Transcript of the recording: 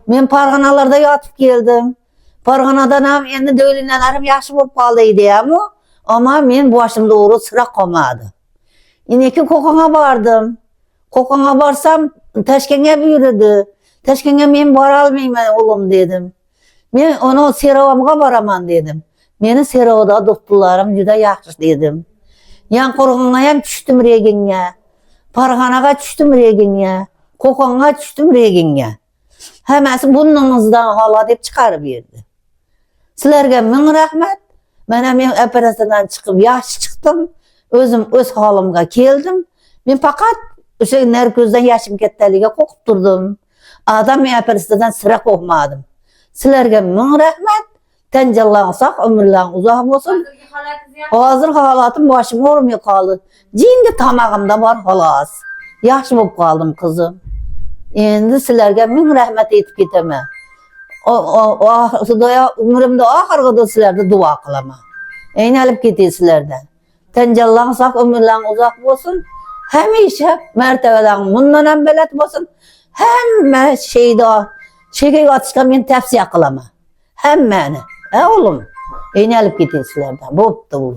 Men parganalarda yatıp geldim. Parganadan ham endi dölinelerim yaxşı bolup qaldıydı ya ama men başım doğru sıra komadı. İneki kokona vardım. Kokona varsam Taşkent'e buyurdu. Taşkent'e men bara almayman oğlum dedim. Men onu Serovamga baraman dedim. Meni Serovda tuttularım juda yaxşı dedim. Yan korganga ham düştüm reginge. Parganaga düştüm reginge. Kokonga düştüm reginge. Hemesi burnunuzdan hala dep çıkarıp verdi. Sizlerge ming rahmet. Men operatsiyadan çıkıp yaxşı çıktım. Özüm öz halimga keldim. Men fakat o'sha narkozdan yaşım ketganligiga qo'rqib turdim. Adam men operatsiyadan sira qo'rqmadim. Sizlerge ming rahmet. Tenjallansak ömürlerin uzak olsun. Hazır halatım başım ağrımıyor kaldı. Cindi tamağımda var halas. Yaxşı bolup kaldım kızım. Endi sizlerge ming rahmet etip keteme. Ömrümde ahırgıda sizlerde dua kılama. Eynelip ketey sizlerden. Tenjallansak ömürlerin uzak olsun. Hemişe mertebeden bundan hem belet olsun. Hemme şeyde şeker atışta men tepsiye kılama. Hemmeni. Oğlum. Eynelip ketey sizlerden. Boptu bu.